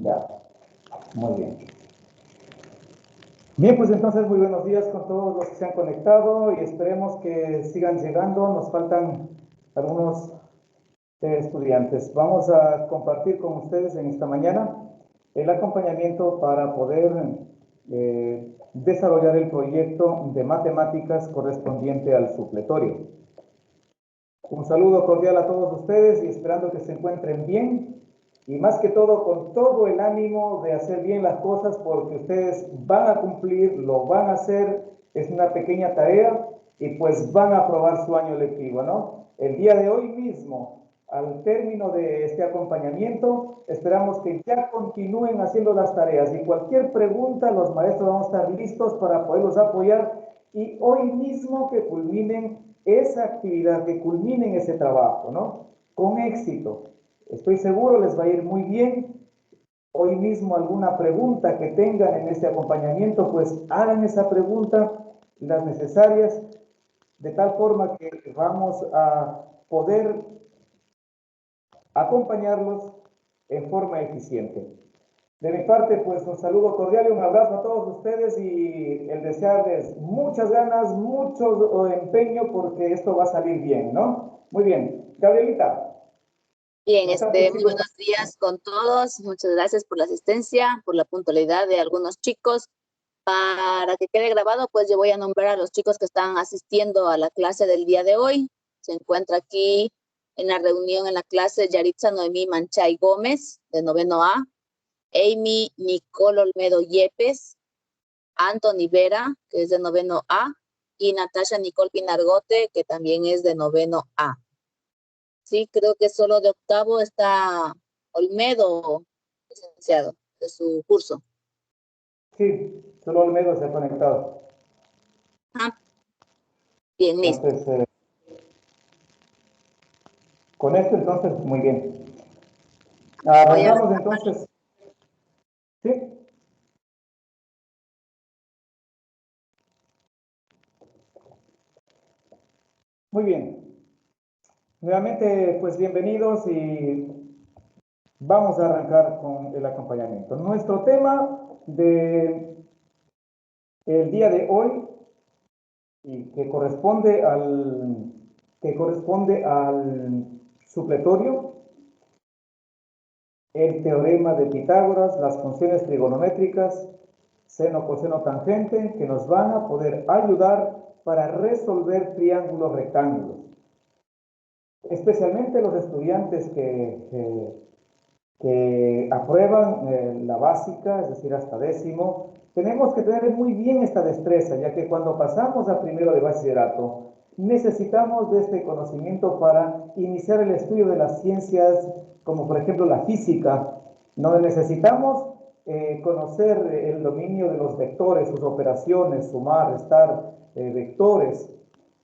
Ya, muy bien. Bien, pues entonces muy buenos días con todos los que se han conectado y esperemos que sigan llegando. Nos faltan algunos estudiantes. Vamos a compartir con ustedes en esta mañana el acompañamiento para poder desarrollar el proyecto de matemáticas correspondiente al supletorio. Un saludo cordial a todos ustedes y esperando que se encuentren bien y más que todo con todo el ánimo de hacer bien las cosas porque ustedes van a cumplir, lo van a hacer, es una pequeña tarea y pues van a aprobar su año lectivo, ¿no? El día de hoy mismo, al término de este acompañamiento, esperamos que ya continúen haciendo las tareas y cualquier pregunta los maestros vamos a estar listos para poderlos apoyar y hoy mismo que culminen esa actividad, que culminen ese trabajo, ¿no? Con éxito. Estoy seguro les va a ir muy bien. Hoy mismo alguna pregunta que tengan en este acompañamiento, pues hagan esa pregunta, las necesarias, de tal forma que vamos a poder acompañarlos en forma eficiente. De mi parte, pues un saludo cordial y un abrazo a todos ustedes y el desearles muchas ganas, mucho empeño porque esto va a salir bien, ¿no? Muy bien. Gabrielita. Bien, muy buenos días con todos. Muchas gracias por la asistencia, por la puntualidad de algunos chicos. Para que quede grabado, pues yo voy a nombrar a los chicos que están asistiendo a la clase del día de hoy. Se encuentra aquí en la reunión en la clase Yaritza Noemí Manchay Gómez, de noveno A, Amy Nicole Olmedo Yepes, Anthony Vera, que es de noveno A, y Natasha Nicole Pinargote, que también es de noveno A. Sí, creo que solo de octavo está Olmedo, licenciado, de su curso. Sí, solo Olmedo se ha conectado. Ah, bien, listo. Entonces, con esto entonces, muy bien. Arrancamos entonces. Sí. Muy bien. Nuevamente, pues bienvenidos y vamos a arrancar con el acompañamiento. Nuestro tema de el día de hoy y que corresponde al supletorio, el teorema de Pitágoras, las funciones trigonométricas, seno, coseno, tangente, que nos van a poder ayudar para resolver triángulos rectángulos. Especialmente los estudiantes que aprueban la básica, es decir, hasta décimo, tenemos que tener muy bien esta destreza, ya que cuando pasamos a primero de bachillerato, necesitamos de este conocimiento para iniciar el estudio de las ciencias, como por ejemplo la física, donde necesitamos conocer el dominio de los vectores, sus operaciones, sumar, restar, vectores.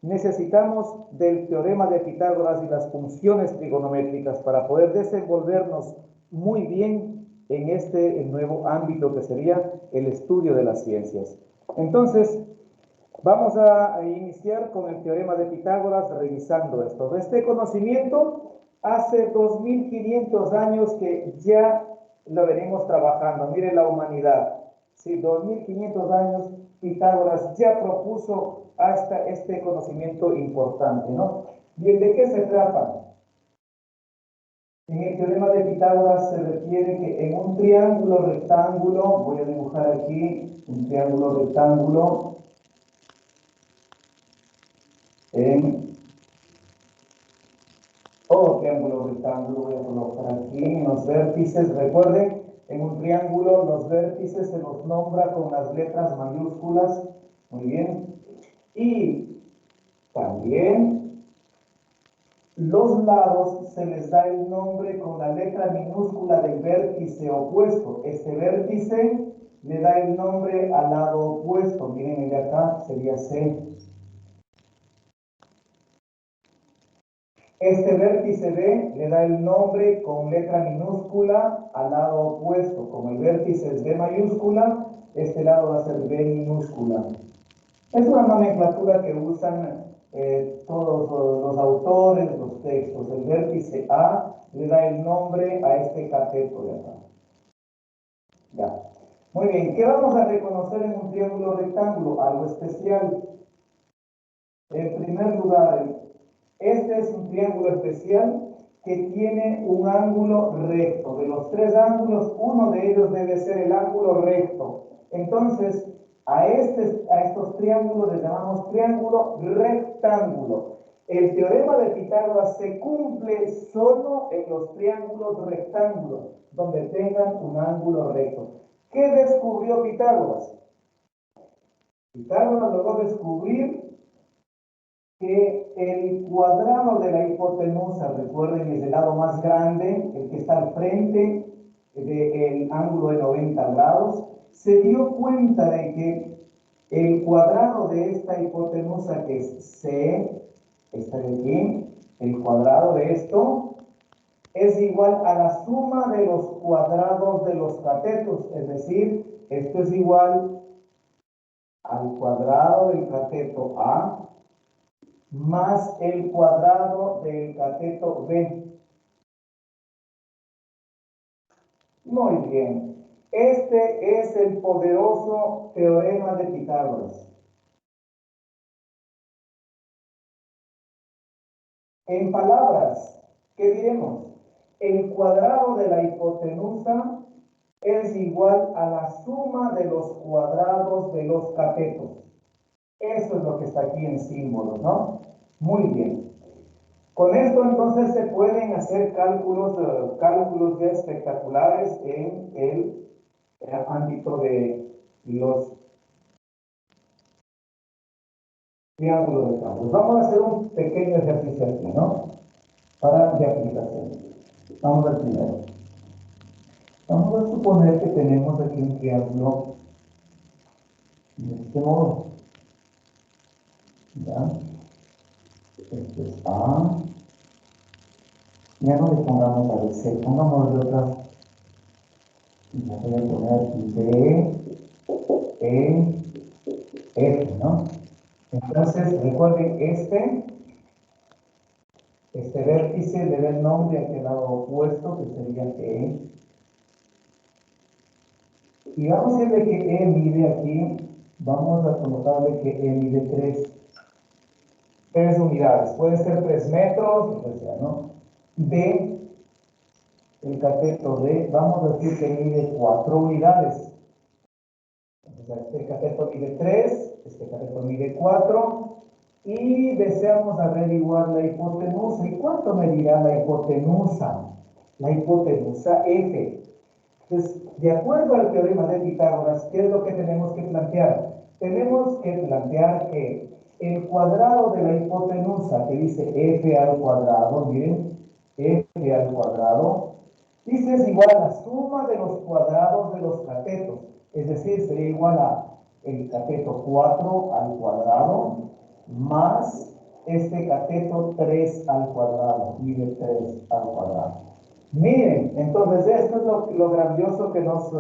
Necesitamos del teorema de Pitágoras y las funciones trigonométricas para poder desenvolvernos muy bien en este nuevo ámbito que sería el estudio de las ciencias. Entonces, vamos a iniciar con el teorema de Pitágoras revisando esto. Este conocimiento hace 2500 años que ya lo venimos trabajando. Mire la humanidad. Sí, 2500 años Pitágoras ya propuso hasta este conocimiento importante, ¿no? Bien, ¿de qué se trata? En el teorema de Pitágoras se refiere que en un triángulo rectángulo, voy a dibujar aquí un triángulo rectángulo, en todo triángulo rectángulo, voy a colocar aquí en los vértices, recuerden, en un triángulo los vértices se los nombra con las letras mayúsculas, muy bien, y también los lados se les da el nombre con la letra minúscula del vértice opuesto. Este vértice le da el nombre al lado opuesto. Miren, el de acá sería C. Este vértice B le da el nombre con letra minúscula al lado opuesto. Como el vértice es B mayúscula, este lado va a ser B minúscula. Es una nomenclatura que usan todos los autores, los textos. El vértice A le da el nombre a este cateto de acá. Ya. Muy bien, ¿qué vamos a reconocer en un triángulo rectángulo? Algo especial. En primer lugar, este es un triángulo especial que tiene un ángulo recto. De los tres ángulos, uno de ellos debe ser el ángulo recto. Entonces, a estos triángulos les llamamos triángulo rectángulo. El teorema de Pitágoras se cumple solo en los triángulos rectángulos, donde tengan un ángulo recto. ¿Qué descubrió Pitágoras? Pitágoras logró descubrir que el cuadrado de la hipotenusa, recuerden, es el lado más grande, el que está al frente del ángulo de 90 grados, se dio cuenta de que el cuadrado de esta hipotenusa, que es C, esta de aquí, el cuadrado de esto, es igual a la suma de los cuadrados de los catetos, es decir, esto es igual al cuadrado del cateto A más el cuadrado del cateto B. Muy bien. Este es el poderoso teorema de Pitágoras. En palabras, ¿qué diremos? El cuadrado de la hipotenusa es igual a la suma de los cuadrados de los catetos. Eso es lo que está aquí en símbolos, ¿no? Muy bien. Con esto entonces se pueden hacer cálculos ya espectaculares en el ámbito de los triángulos de campos. Vamos a hacer un pequeño ejercicio aquí, ¿no? De aplicación. Vamos al primero. Vamos a suponer que tenemos aquí un triángulo de este modo. ¿Ya? Este es A. Ya no le pongamos a C, pongamos de otras. Ya voy a poner aquí D, E, F, ¿no? Entonces, recuerden, este vértice le da el nombre al lado opuesto, que sería E. Y vamos a decirle que E mide aquí, vamos a colocarle que E mide 3 unidades. Puede ser 3 metros, lo que sea, ¿no? D, el cateto D, vamos a decir que mide 4 unidades. Este cateto mide 3, este cateto mide 4, y deseamos averiguar la hipotenusa. ¿Y cuánto medirá la hipotenusa? La hipotenusa F. Entonces, de acuerdo al teorema de Pitágoras, ¿qué es lo que tenemos que plantear? Tenemos que plantear que el cuadrado de la hipotenusa, que dice F al cuadrado, miren, F al cuadrado, dice es igual a la suma de los cuadrados de los catetos. Es decir, sería igual a el cateto 4 al cuadrado más este cateto 3 al cuadrado, mide 3 al cuadrado. Miren, entonces esto es lo grandioso que nos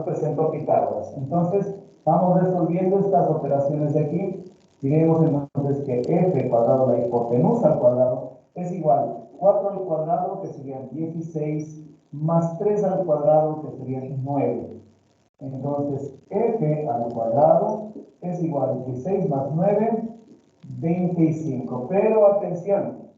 presentó Pitágoras. Entonces, vamos resolviendo estas operaciones de aquí. Diremos entonces que f cuadrado la hipotenusa al cuadrado es igual 4 al cuadrado, que serían 16, más 3 al cuadrado, que serían 9. Entonces, f al cuadrado es igual a 16 más 9, 25. Pero atención,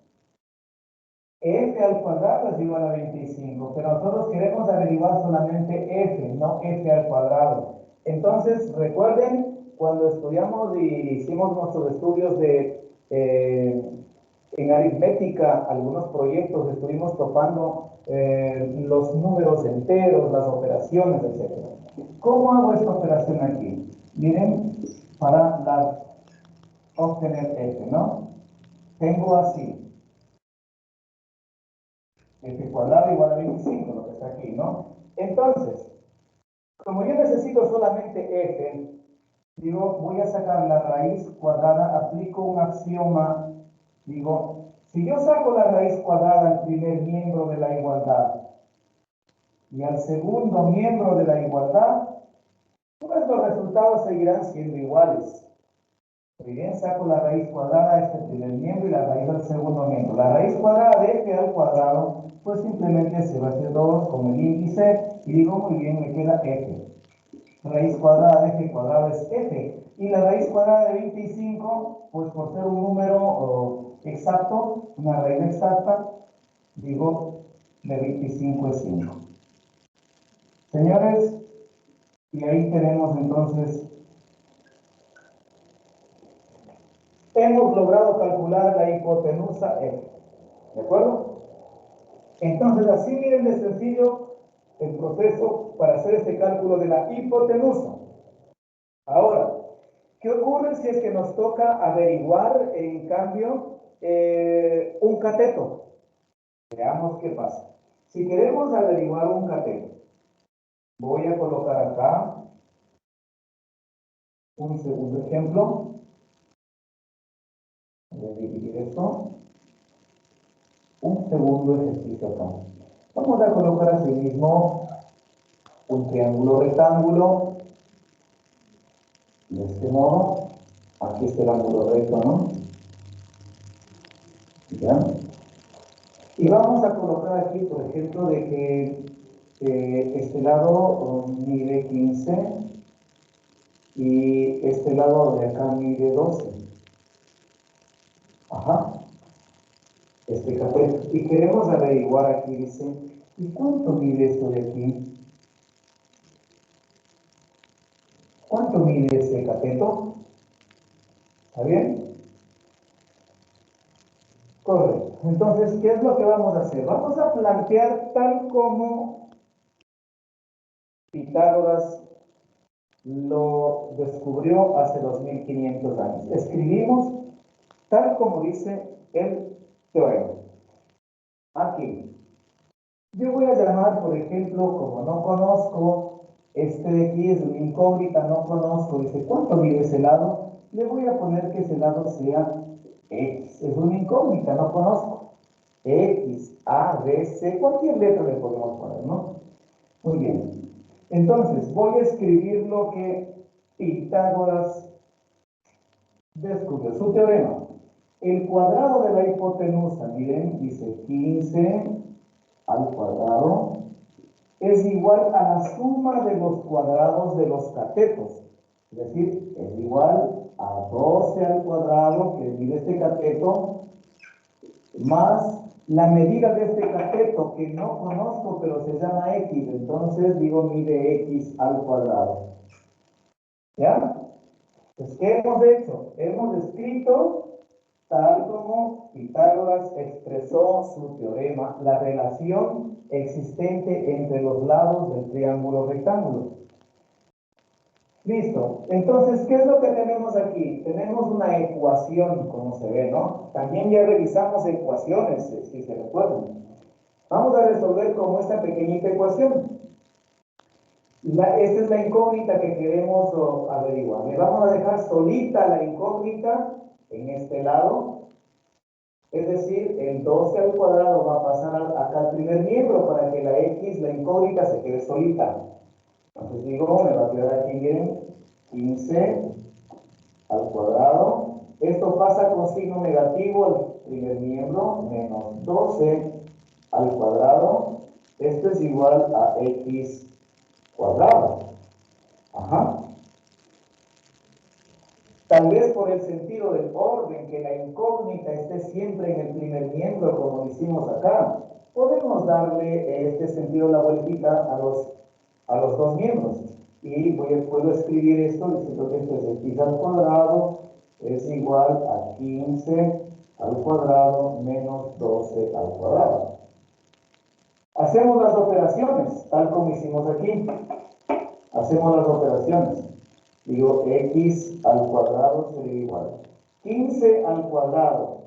f al cuadrado es igual a 25, pero nosotros queremos averiguar solamente f, no f al cuadrado. Entonces, recuerden, cuando estudiamos y hicimos nuestros estudios en aritmética, algunos proyectos, estuvimos topando los números enteros, las operaciones, etc. ¿Cómo hago esta operación aquí? Miren, para obtener f, ¿no? Tengo así. F cuadrado igual a 25, lo que está aquí, ¿no? Entonces, como yo necesito solamente f, digo, voy a sacar la raíz cuadrada, aplico un axioma, digo, si yo saco la raíz cuadrada al primer miembro de la igualdad y al segundo miembro de la igualdad, pues los resultados seguirán siendo iguales. Muy bien, saco la raíz cuadrada de este primer miembro y la raíz del segundo miembro. La raíz cuadrada de f al cuadrado, pues simplemente se va a hacer 2 con el índice y digo, muy bien, me queda f. Raíz cuadrada de f cuadrado es f. Y la raíz cuadrada de 25, pues por ser un número exacto, una raíz exacta, digo, de 25 es 5. Señores, y ahí tenemos entonces, hemos logrado calcular la hipotenusa f. ¿De acuerdo? Entonces, así miren de sencillo el proceso para hacer este cálculo de la hipotenusa. Ahora, ¿qué ocurre si es que nos toca averiguar, en cambio, un cateto? Veamos qué pasa. Si queremos averiguar un cateto, voy a colocar acá un segundo ejemplo. Voy a dividir esto. Un segundo ejercicio acá. Vamos a colocar así mismo un triángulo rectángulo de este modo. Aquí está el ángulo recto, ¿no? ¿Ya? Y vamos a colocar aquí, por ejemplo, de que este lado mide 15 y este lado de acá mide 12. Ajá. Este cateto. Y queremos averiguar aquí, dice, ¿y cuánto mide esto de aquí? ¿Cuánto mide este cateto? ¿Está bien? Correcto. Entonces, ¿qué es lo que vamos a hacer? Vamos a plantear tal como Pitágoras lo descubrió hace 2500 años. Escribimos tal como dice el teorema. Aquí. Yo voy a llamar, por ejemplo, como no conozco, este de aquí es una incógnita, no conozco, dice, ¿cuánto mide ese lado? Le voy a poner que ese lado sea X. Es una incógnita, no conozco. X, A, B, C, cualquier letra le podemos poner, ¿no? Muy bien. Entonces, voy a escribir lo que Pitágoras descubrió, su teorema. El cuadrado de la hipotenusa, miren, dice 15 al cuadrado es igual a la suma de los cuadrados de los catetos. Es decir, es igual a 12 al cuadrado, que mide este cateto, más la medida de este cateto, que no conozco, pero se llama X. Entonces digo, mide X al cuadrado. ¿Ya? Pues, ¿qué hemos hecho? Hemos escrito, tal como Pitágoras expresó su teorema, la relación existente entre los lados del triángulo rectángulo. Listo. Entonces, ¿qué es lo que tenemos aquí? Tenemos una ecuación, como se ve, ¿no? También ya revisamos ecuaciones, si se recuerdan. Vamos a resolver como esta pequeñita ecuación. Esta es la incógnita que queremos averiguar. Le vamos a dejar solita la incógnita en este lado. Es decir, el 12 al cuadrado va a pasar acá al primer miembro para que la X, la incógnita, se quede solita. Entonces digo, me va a quedar aquí bien 15 al cuadrado. Esto pasa con signo negativo al primer miembro, menos 12 al cuadrado. Esto es igual a X cuadrado. Ajá. Tal vez por el sentido del orden, que la incógnita esté siempre en el primer miembro, como hicimos acá, podemos darle este sentido, la vueltita a los dos miembros. Y puedo escribir esto diciendo que esto es X al cuadrado es igual a 15 al cuadrado menos 12 al cuadrado. Hacemos las operaciones, tal como hicimos aquí. Hacemos las operaciones. Digo, X al cuadrado sería igual. 15 al cuadrado,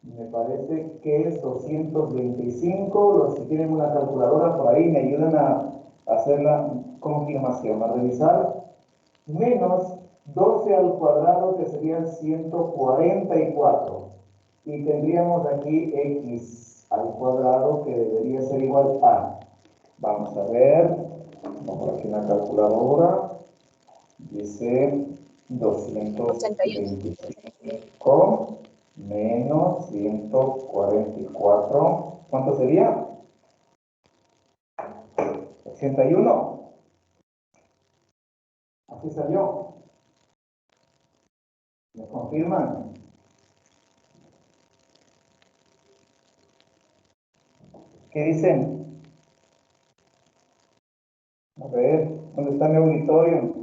me parece que es 225. Si tienen una calculadora por ahí, me ayudan a hacer la confirmación, a revisar. Menos 12 al cuadrado, que serían 144. Y tendríamos aquí X al cuadrado, que debería ser igual a. Vamos a ver. Vamos por aquí una calculadora. Dice 225 menos 144. ¿Cuánto sería? 81. Así salió. ¿Me confirman? ¿Qué dicen? A ver, ¿dónde está mi auditorio?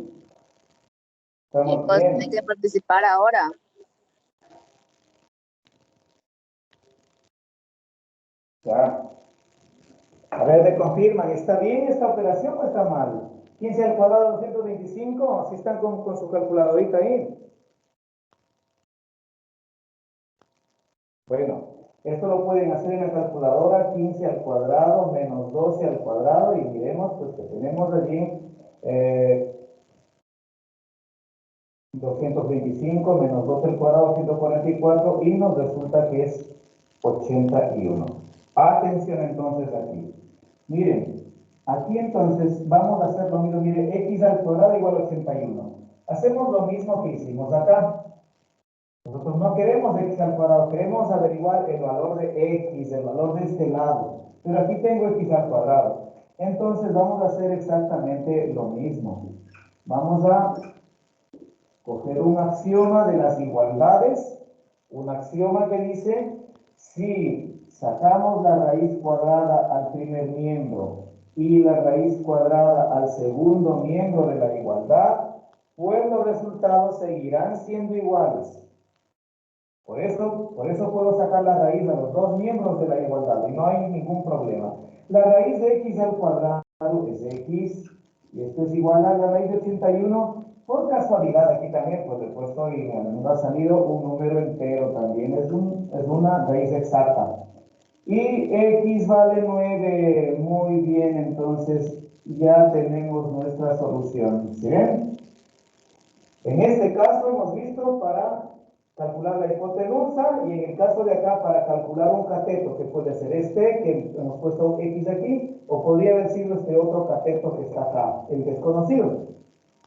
¿Estamos Chicos, bien? tienen que participar ahora. Ya. A ver, me confirman, ¿está bien esta operación o está mal? 15 al cuadrado 225, ¿sí están con su calculadorita ahí? Bueno, esto lo pueden hacer en la calculadora, 15 al cuadrado menos 12 al cuadrado, y miremos pues que tenemos allí 225 menos 12 al cuadrado, 144, y nos resulta que es 81. Atención entonces aquí. Miren, aquí entonces vamos a hacer lo mismo. Miren, x al cuadrado igual a 81. Hacemos lo mismo que hicimos acá. Nosotros no queremos x al cuadrado, queremos averiguar el valor de x, el valor de este lado. Pero aquí tengo x al cuadrado. Entonces vamos a hacer exactamente lo mismo. Vamos a coger un axioma de las igualdades, un axioma que dice, si sacamos la raíz cuadrada al primer miembro y la raíz cuadrada al segundo miembro de la igualdad, pues los resultados seguirán siendo iguales. Por eso puedo sacar la raíz a los dos miembros de la igualdad y no hay ningún problema. La raíz de x al cuadrado es x, y esto es igual a la raíz de 81. Por casualidad, aquí también, pues he puesto y me ha salido un número entero también, es una raíz exacta. Y x vale 9, muy bien, entonces ya tenemos nuestra solución, ¿sí ven? En este caso hemos visto para calcular la hipotenusa, y en el caso de acá para calcular un cateto, que puede ser este, que hemos puesto x aquí, o podría haber sido este otro cateto que está acá, el desconocido.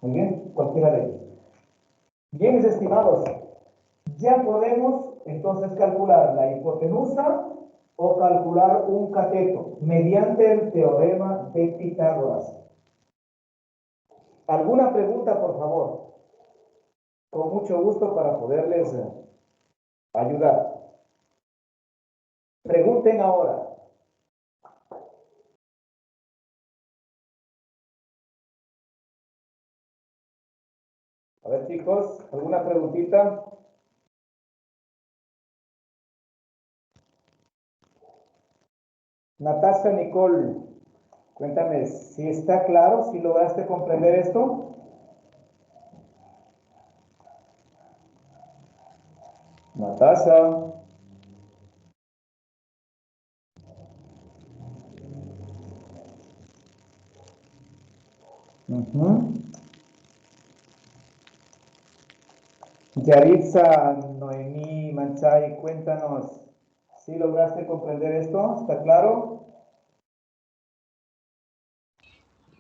Muy bien, cualquiera de ellos. Bien, mis estimados, ya podemos entonces calcular la hipotenusa o calcular un cateto mediante el teorema de Pitágoras. ¿Alguna pregunta, por favor? Con mucho gusto para poderles ayudar. Pregunten ahora. A ver, chicos, ¿alguna preguntita? Natasha Nicole, cuéntame, si está claro, si lograste comprender esto. Natasha. Yaritza, Noemí, Manchay, cuéntanos, ¿sí lograste comprender esto? ¿Está claro?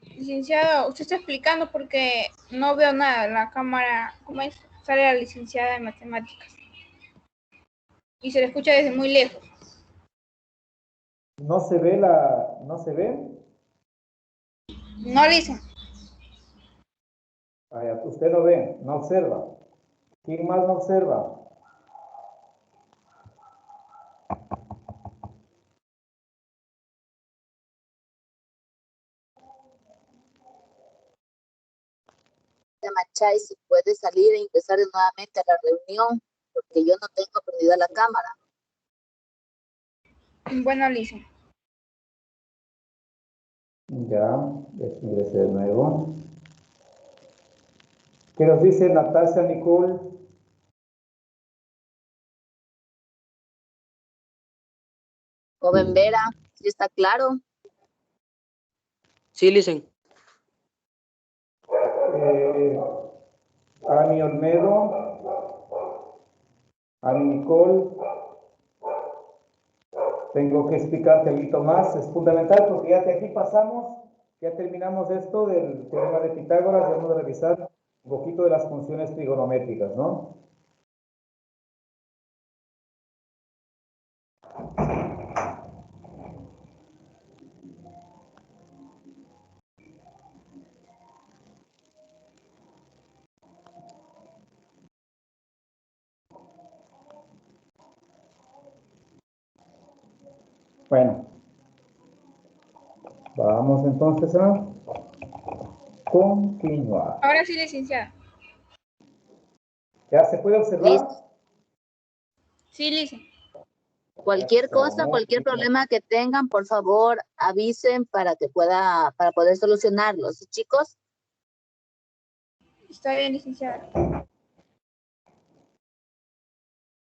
Licenciado, usted está explicando porque no veo nada en la cámara. ¿Cómo es? Sale la licenciada en matemáticas. Y se le escucha desde muy lejos. ¿No se ve no se ve? No, Lice. Usted no ve, no observa. ¿Quién más no observa? Machay, si puede salir e ingresar nuevamente a la reunión, porque yo no tengo prendida la cámara. Bueno, Lice. Ya, ingrese de nuevo. ¿Qué nos dice Natasha Nicole? Joven Vera, ¿sí está claro? Sí, Licen. Ani Olmedo, Ani Nicole, tengo que explicarte algo más, es fundamental porque ya de aquí pasamos, ya terminamos esto del teorema de Pitágoras, vamos a revisar un poquito de las funciones trigonométricas, ¿no? Bueno, vamos entonces a continuar. Ahora sí, licenciada. ¿Ya se puede observar? Listo. Sí, licenciada. Cualquier cosa, Muy cualquier bien. problema que tengan, por favor, avisen para poder solucionarlos. ¿Sí, chicos? Está bien, licenciada.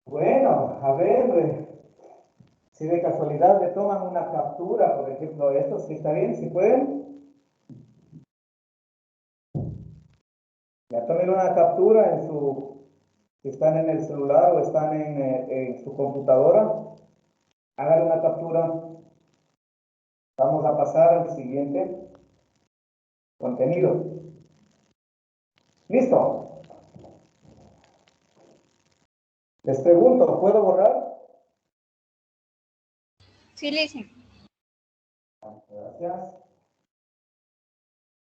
Bueno, a ver, si de casualidad le toman una captura, por ejemplo, esto, ¿sí está bien? ¿Sí pueden? Ya tomen una captura si están en el celular o están en su computadora, hagan una captura. Vamos a pasar al siguiente contenido. ¿Listo? Les pregunto, ¿puedo borrar? Sí, licenciada. Gracias.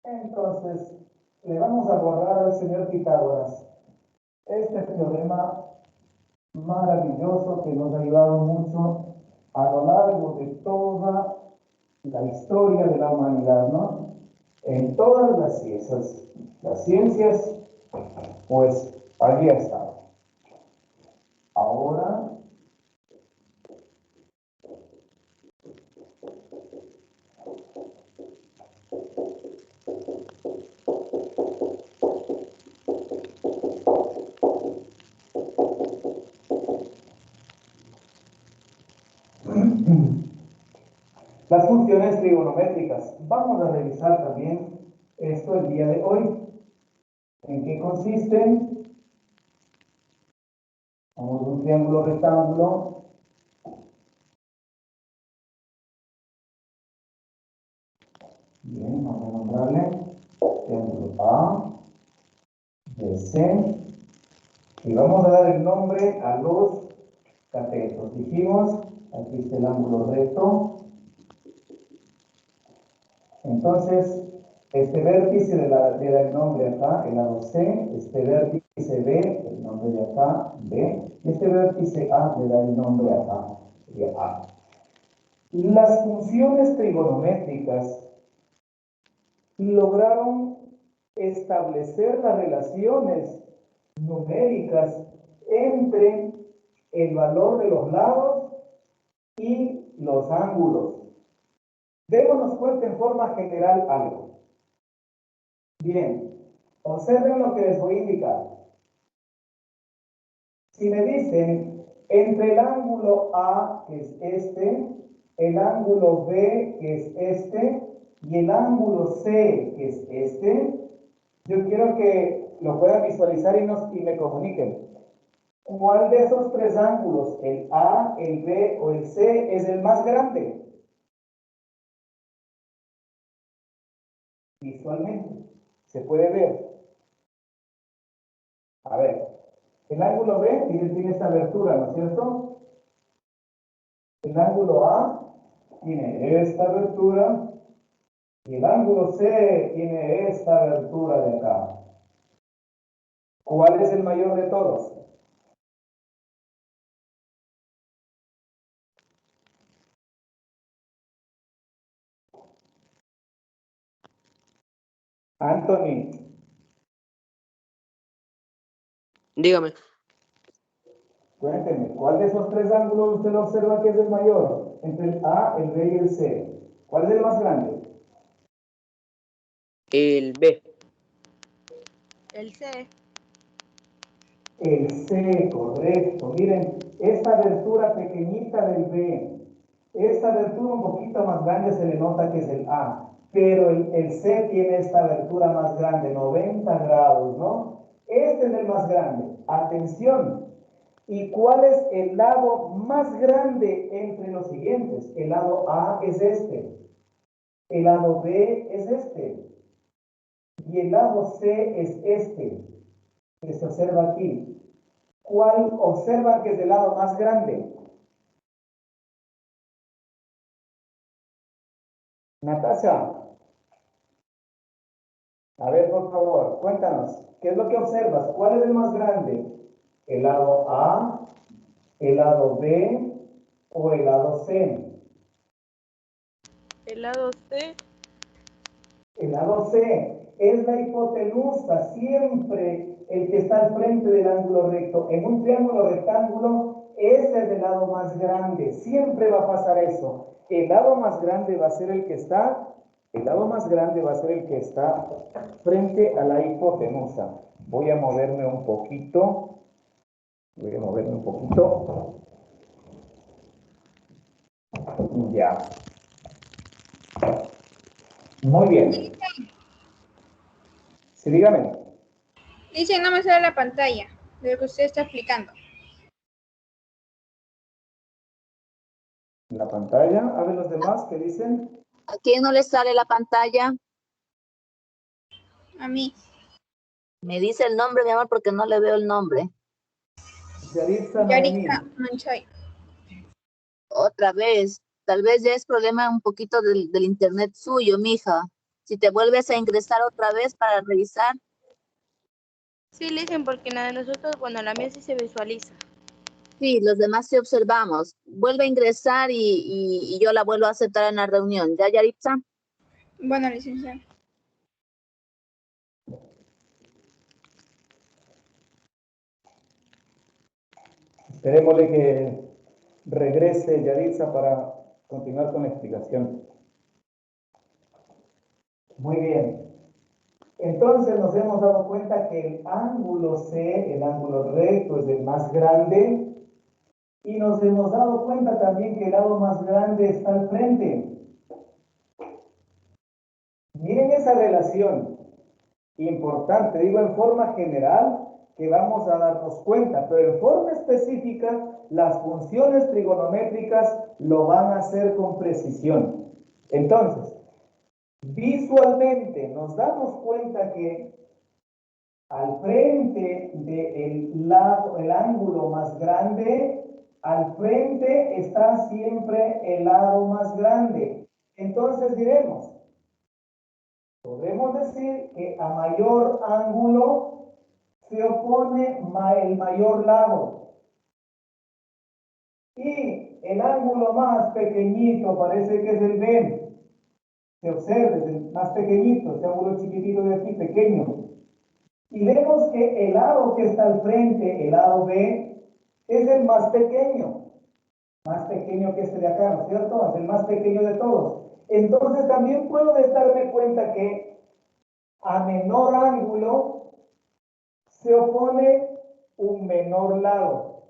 Entonces, le vamos a borrar al señor Pitágoras este teorema maravilloso que nos ha ayudado mucho a lo largo de toda la historia de la humanidad, ¿no? En todas las ciencias, pues allí ha estado. Ahora, las funciones trigonométricas. Vamos a revisar también esto el día de hoy. ¿En qué consisten? Vamos a un triángulo rectángulo. Bien, vamos a nombrarle triángulo A, B, C. Y vamos a dar el nombre a los catetos. Dijimos, aquí está el ángulo recto. Entonces, este vértice le da el nombre acá, el lado C, este vértice B, el nombre de acá, B, y este vértice A le da el nombre acá, sería A. Las funciones trigonométricas lograron establecer las relaciones numéricas entre el valor de los lados y los ángulos. Démonos cuenta en forma general algo. Bien, observen lo que les voy a indicar. Si me dicen entre el ángulo A, que es este, el ángulo B, que es este, y el ángulo C, que es este, yo quiero que lo puedan visualizar y me comuniquen. ¿Cuál de esos tres ángulos, el A, el B o el C, es el más grande? Visualmente, se puede ver. A ver, el ángulo B tiene esta abertura, ¿no es cierto? El ángulo A tiene esta abertura y el ángulo C tiene esta abertura de acá. ¿Cuál es el mayor de todos? Anthony, Dígame, cuénteme, ¿cuál de esos tres ángulos usted observa que es el mayor? Entre el A, el B y el C. ¿Cuál es el más grande? el B. El C. El C, correcto. Miren, esta abertura pequeñita del B, esta abertura un poquito más grande se le nota que es el A, pero el C tiene esta abertura más grande, 90 grados, ¿no? Este es el más grande. Atención. ¿Y cuál es el lado más grande entre los siguientes? El lado A es este. El lado B es este. y el lado C es este, que se observa aquí. ¿Cuál observan que es el lado más grande? Natasha, a ver, por favor, cuéntanos, ¿qué es lo que observas? ¿Cuál es el más grande? ¿El lado A, el lado B o el lado C? El lado C. El lado C es la hipotenusa, siempre el que está al frente del ángulo recto. En un triángulo rectángulo, ese es el lado más grande. Siempre va a pasar eso. El lado más grande va a ser el que está, el lado más grande va a ser el que está frente a la hipotenusa. Voy a moverme un poquito. Voy a moverme un poquito. Ya. Muy bien. Sí, dígame. Dice, no me sale la pantalla de lo que usted está explicando. La pantalla, a ver los demás, ¿qué dicen? ¿A quién no le sale la pantalla? A mí. Me dice el nombre, mi amor, porque no le veo el nombre. Yaritza Yarika Noemí. Manchoy. Otra vez. Tal vez ya es problema un poquito del internet suyo, mija. Si te vuelves a ingresar otra vez para revisar. Sí, listen, porque la de nosotros, bueno, la mía sí se visualiza. Sí, los demás sí observamos. Vuelve a ingresar y yo la vuelvo a aceptar en la reunión. ¿Ya, Yaritza? Bueno, licenciada. Esperémosle que regrese Yaritza para continuar con la explicación. Muy bien. Entonces nos hemos dado cuenta que el ángulo C, el ángulo recto, es el más grande. Y nos hemos dado cuenta también que el lado más grande está al frente. Miren esa relación importante, digo en forma general, que vamos a darnos cuenta, pero en forma específica, las funciones trigonométricas lo van a hacer con precisión. Entonces, visualmente nos damos cuenta que al frente del lado, el ángulo más grande, al frente está siempre el lado más grande. Entonces diremos, podemos decir que a mayor ángulo se opone el mayor lado. Y el ángulo más pequeñito parece que es el B. Se observa, es el más pequeñito, este ángulo chiquitito de aquí, pequeño. Y vemos que el lado que está al frente, el lado B, es el más pequeño que este de acá, ¿no es cierto? Es el más pequeño de todos. Entonces también puedo darme cuenta que a menor ángulo se opone un menor lado.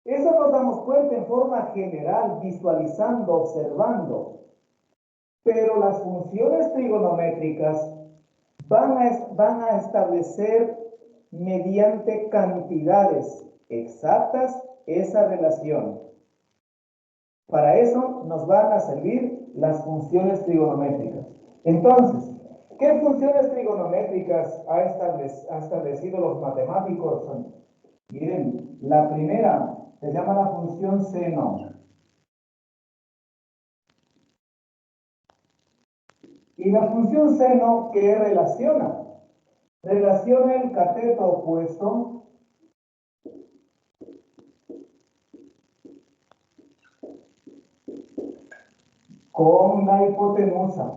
Eso nos damos cuenta en forma general, visualizando, observando. Pero las funciones trigonométricas van a establecer mediante cantidades exactas esa relación. Para eso nos van a servir las funciones trigonométricas. Entonces, ¿qué funciones trigonométricas ha establecido los matemáticos? Miren, la primera se llama la función seno. Y la función seno, ¿qué relaciona? Relaciona el cateto opuesto con la hipotenusa.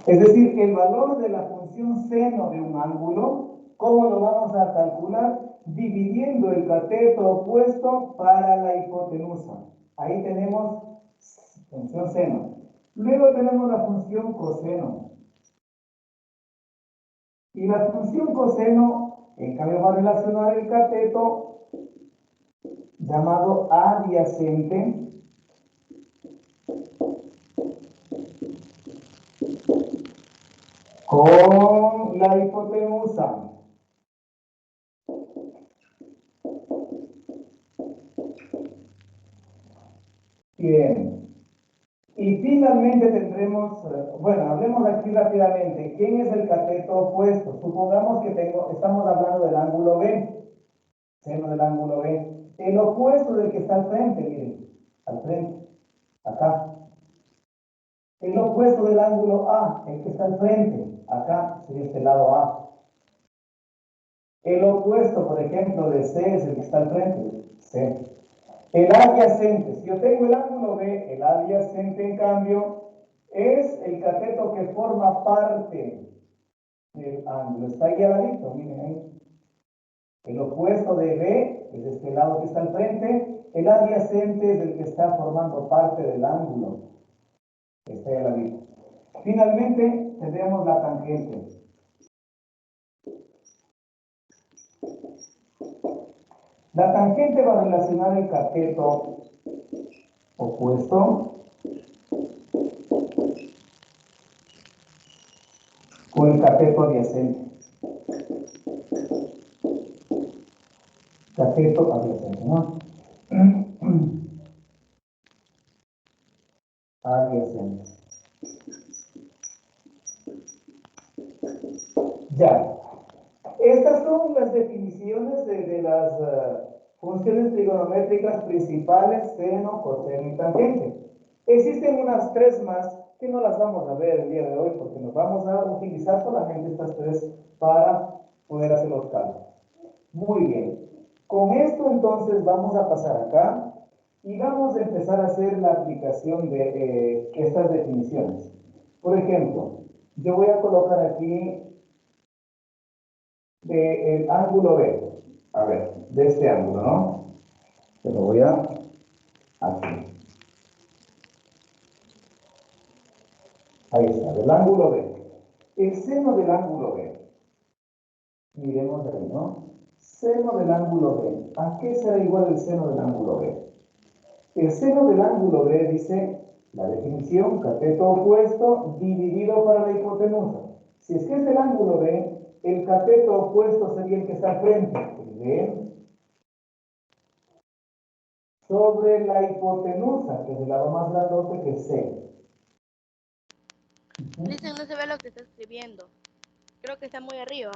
Es decir, que el valor de la función seno de un ángulo, ¿cómo lo vamos a calcular? Dividiendo el cateto opuesto para la hipotenusa. Ahí tenemos función seno. Luego tenemos la función coseno. Y la función coseno, en cambio, va a relacionar el cateto llamado adyacente con la hipotenusa. Bien. Y finalmente tendremos, bueno, hablemos aquí rápidamente. ¿Quién es el cateto opuesto? Supongamos que estamos hablando del ángulo B, seno del ángulo B. El opuesto del que está al frente, miren, al frente, acá. El opuesto del ángulo A, el que está al frente, acá, sería este lado A. El opuesto, por ejemplo, de C es el que está al frente, C. El adyacente, si yo tengo el ángulo B, el adyacente, en cambio, es el cateto que forma parte del ángulo. Está ahí al ladito, miren ahí. El opuesto de B es este lado que está al frente. El adyacente es el que está formando parte del ángulo. Está ahí al ladito. Finalmente, tendremos la tangente. La tangente va a relacionar el cateto opuesto con el cateto adyacente. Cateto adyacente, ¿no? Adyacente. Ya. Estas son las definiciones de las funciones trigonométricas principales, seno, coseno y tangente. Existen unas tres más que no las vamos a ver el día de hoy porque nos vamos a utilizar solamente estas tres para poder hacer los cálculos. Muy bien. Con esto entonces vamos a pasar acá y vamos a empezar a hacer la aplicación de estas definiciones. Por ejemplo, yo voy a colocar aquí del ángulo B. A ver, de este ángulo, ¿no? Se lo voy a aquí. Ahí está, del ángulo B. El seno del ángulo B. Miremos ahí, ¿no? Seno del ángulo B. ¿A qué será igual el seno del ángulo B? El seno del ángulo B dice la definición, cateto opuesto dividido para la hipotenusa. Si es que es el ángulo B, el cateto opuesto sería el que está al frente, el B, sobre la hipotenusa, que es el lado más grandote, que es C. Dicen, no se ve lo que está escribiendo. Creo que está muy arriba.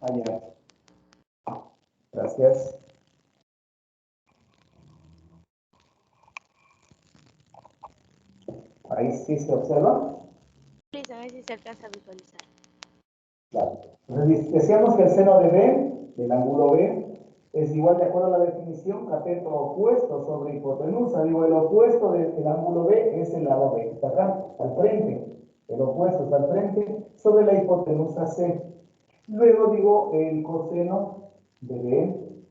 Allá. Gracias. Ahí sí se observa. Dicen, a ver si se alcanza a visualizar. Claro. Entonces, decíamos que el seno de B, del ángulo B, es igual, de acuerdo a la definición, cateto opuesto sobre hipotenusa. Digo, el opuesto del ángulo B es el lado B, que está acá, al frente. El opuesto está al frente sobre la hipotenusa C. Luego digo, el coseno de B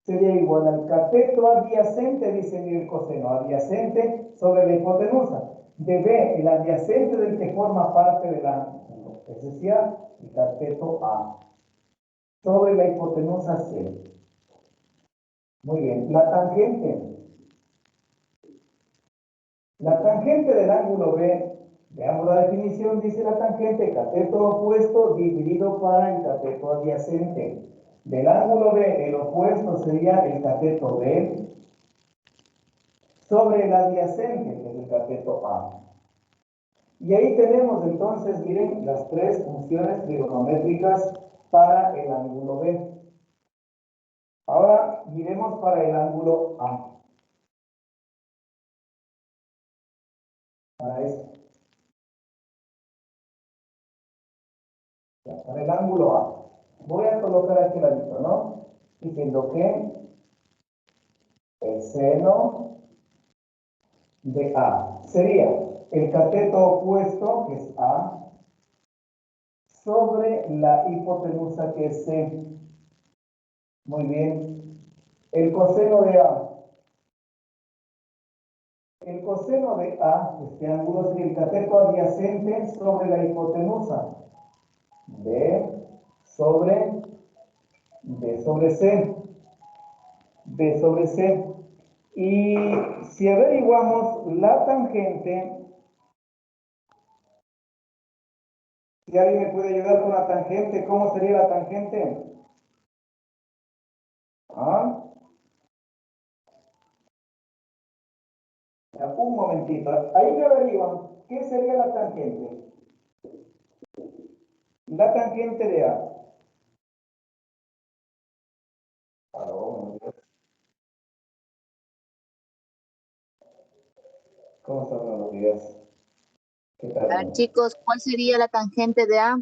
sería igual al cateto adyacente, dice el coseno, adyacente sobre la hipotenusa. De B, el adyacente del que forma parte del ángulo, es decir, el cateto A, sobre la hipotenusa C. Muy bien, la tangente. La tangente del ángulo B, veamos la definición, dice la tangente, cateto opuesto dividido para el cateto adyacente. Del ángulo B, el opuesto sería el cateto B sobre el adyacente, que es el cateto A. Y ahí tenemos entonces, miren, las tres funciones trigonométricas para el ángulo B. Ahora miremos para el ángulo A. Para esto. Ya, para el ángulo A. Voy a colocar aquí el ladito, ¿no? Diciendo que el seno de A sería el cateto opuesto, que es A, sobre la hipotenusa, que es C. Muy bien. El coseno de A. El coseno de A, este ángulo, sería el cateto adyacente sobre la hipotenusa. B sobre C. B sobre C. Y si averiguamos la tangente, si alguien me puede ayudar con la tangente, ¿cómo sería la tangente? ¿Ah? Un momentito. Ahí me averiguan qué sería la tangente. La tangente de A. Aló, ¿cómo están? Buenos días. ¿Qué tal? A ver, chicos, ¿cuál sería la tangente de A?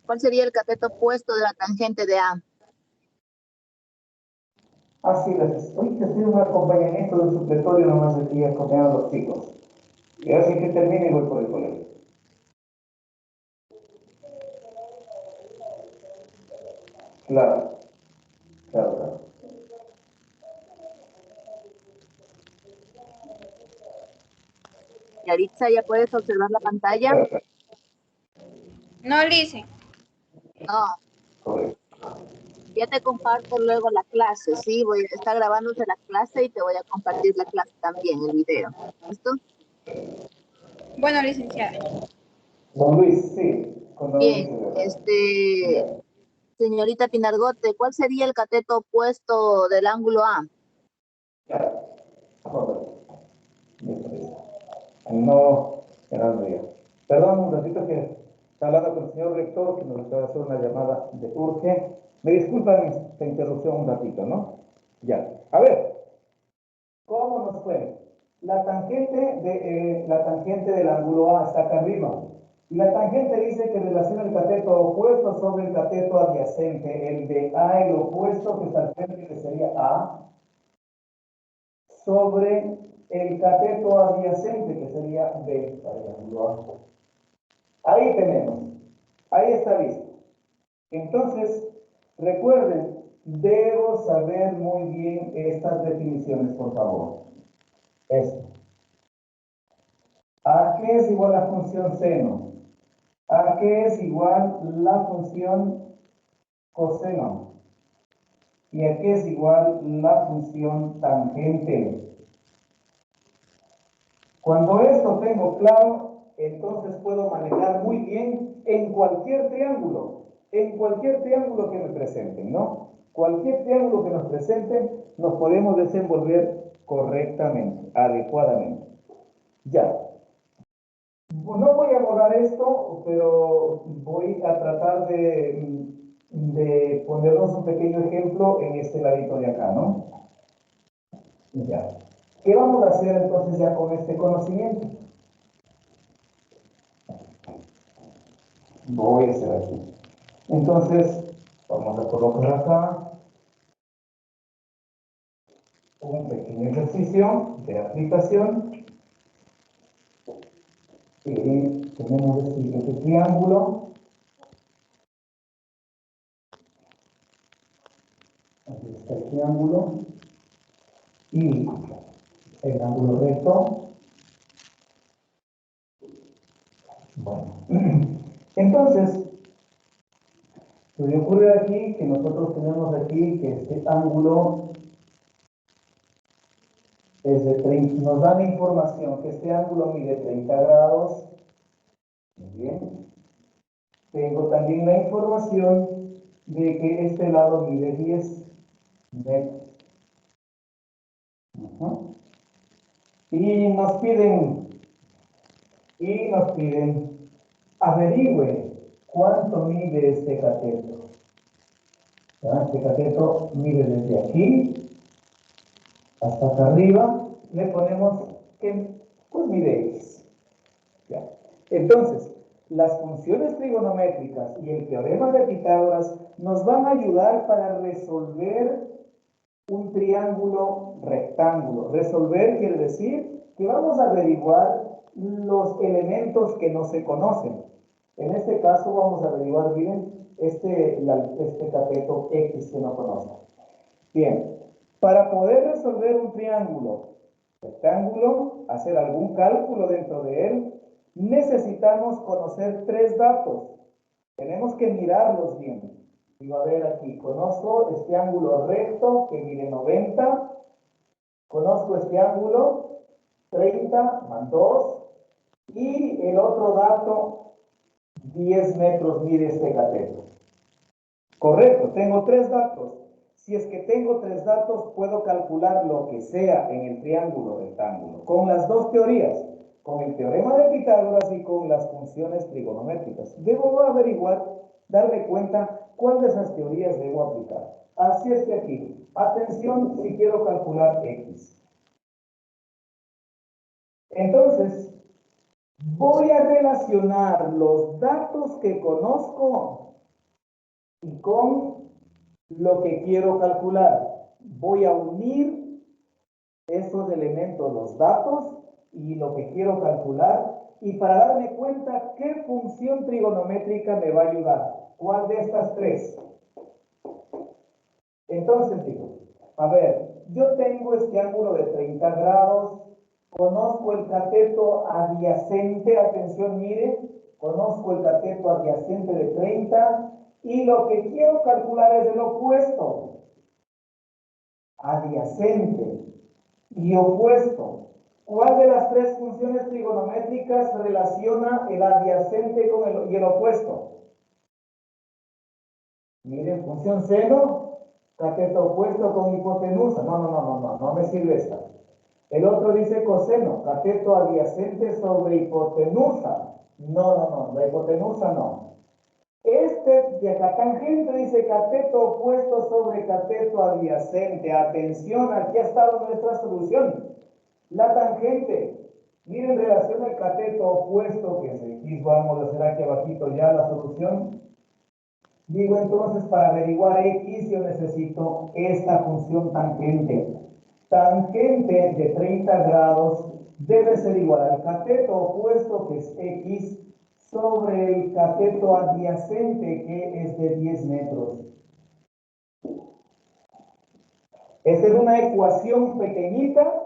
¿Cuál sería el cateto opuesto de la tangente de A? Ah, sí, ahorita estoy en un acompañamiento del supletorio, nomás aquí acompañando a los chicos. Y así que termine y voy por el colegio. Claro, claro, claro. Yaritza, ¿ya puedes observar la pantalla? Perfecto, No, Lice. No, correcto. ya te comparto luego la clase, ¿sí? Está grabándose la clase y te voy a compartir la clase también, el video. ¿Listo? Bueno, licenciada. Don Luis, sí, con Don Luis. Bien, Ya, señorita Pinargote, ¿cuál sería el cateto opuesto del ángulo A? ya, correcto. Listo, listo. No, Gerardo ya. Perdón, un ratito que está hablando con el señor rector, que nos va a hacer una llamada de urge. Me disculpan esta interrupción un ratito, ¿no? Ya. A ver, ¿cómo nos fue? La tangente del ángulo A está acá arriba. Y la tangente dice que relaciona el cateto opuesto sobre el cateto adyacente. El de A, el opuesto que está al frente, que sería A, sobre el cateto adyacente, que sería B, para el ángulo A. Ahí tenemos. Ahí está listo. Entonces, recuerden, debo saber muy bien estas definiciones, por favor. Esto. ¿A qué es igual la función seno? ¿A qué es igual la función coseno? ¿Y a qué es igual la función tangente? Cuando esto tengo claro, entonces puedo manejar muy bien en cualquier triángulo que me presenten, ¿no? Cualquier triángulo que nos presenten, nos podemos desenvolver correctamente, adecuadamente. Ya. No voy a borrar esto, pero voy a tratar de ponernos un pequeño ejemplo en este ladito de acá, ¿no? Ya. ¿Qué vamos a hacer entonces ya con este conocimiento? Voy a hacer aquí. Entonces, vamos a colocar acá un pequeño ejercicio de aplicación. Y tenemos este triángulo. Aquí está el triángulo. Y el ángulo recto. Bueno, entonces, lo que ocurre aquí, que nosotros tenemos aquí que este ángulo es de 30, nos da la información que este ángulo mide 30 grados. Muy bien. Tengo también la información de que este lado mide 10 metros. Y nos piden, averigüe cuánto mide este cateto. Este cateto mide desde aquí hasta acá arriba, le ponemos que pues mide X. ¿Ya? Entonces, las funciones trigonométricas y el teorema de Pitágoras nos van a ayudar para resolver un triángulo rectángulo. Resolver quiere decir que vamos a averiguar los elementos que no se conocen. En este caso vamos a averiguar bien este cateto X que no conozco. Bien, para poder resolver un triángulo rectángulo, hacer algún cálculo dentro de él, necesitamos conocer tres datos. Tenemos que mirarlos bien. Digo, a ver aquí, conozco este ángulo recto que mide 90, conozco este ángulo 30 más 2, y el otro dato, 10 metros mide este cateto. Correcto, tengo tres datos. Si es que tengo 3 datos, puedo calcular lo que sea en el triángulo rectángulo, con las 2 teorías, con el teorema de Pitágoras y con las funciones trigonométricas. Debo averiguar, darme cuenta cuál de esas teorías debo aplicar. Así es que aquí, atención si quiero calcular X. Entonces, voy a relacionar los datos que conozco y con lo que quiero calcular. Voy a unir esos elementos, los datos y lo que quiero calcular, y para darme cuenta qué función trigonométrica me va a ayudar. ¿Cuál de estas 3? Entonces digo, a ver, yo tengo este ángulo de 30 grados, conozco el cateto adyacente, atención, miren, conozco el cateto adyacente de 30, y lo que quiero calcular es el opuesto. Adyacente y opuesto. ¿Cuál de las 3 funciones trigonométricas relaciona el adyacente con y el opuesto? Miren, función seno, cateto opuesto con hipotenusa. No me sirve esta. El otro dice coseno, cateto adyacente sobre hipotenusa. La hipotenusa no. Este de acá, tangente, dice cateto opuesto sobre cateto adyacente. Atención, aquí ha estado nuestra solución. La tangente. Miren, relación el cateto opuesto, que es X, vamos a hacer aquí abajito ya la solución. Digo entonces, para averiguar X, yo necesito esta función tangente. Tangente de 30 grados debe ser igual al cateto opuesto, que es X, sobre el cateto adyacente, que es de 10 metros. Esta es una ecuación pequeñita.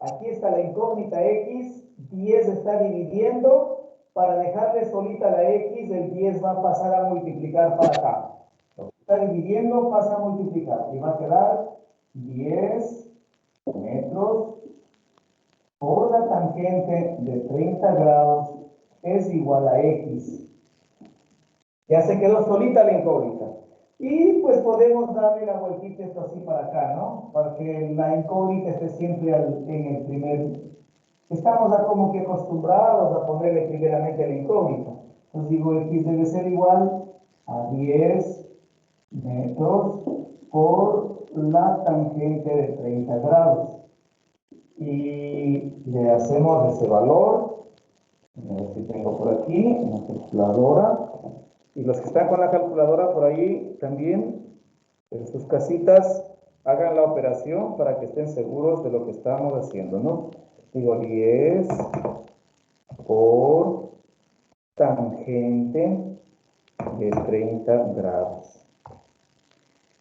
Aquí está la incógnita X, 10 está dividiendo. Para dejarle solita la X, el 10 va a pasar a multiplicar para acá. Lo que está dividiendo pasa a multiplicar y va a quedar 10 metros por la tangente de 30 grados es igual a X. Ya se quedó solita la incógnita. Y pues podemos darle la vueltita esto así para acá, ¿no? Para que la incógnita esté siempre en el primer. Estamos ya como que acostumbrados a ponerle primeramente la incógnita. Entonces digo, X debe ser igual a 10 metros por la tangente de 30 grados. Y le hacemos ese valor. A ver si tengo por aquí una calculadora. Y los que están con la calculadora por ahí también, en sus casitas, hagan la operación para que estén seguros de lo que estamos haciendo, ¿no? Digo 10 por tangente de 30 grados.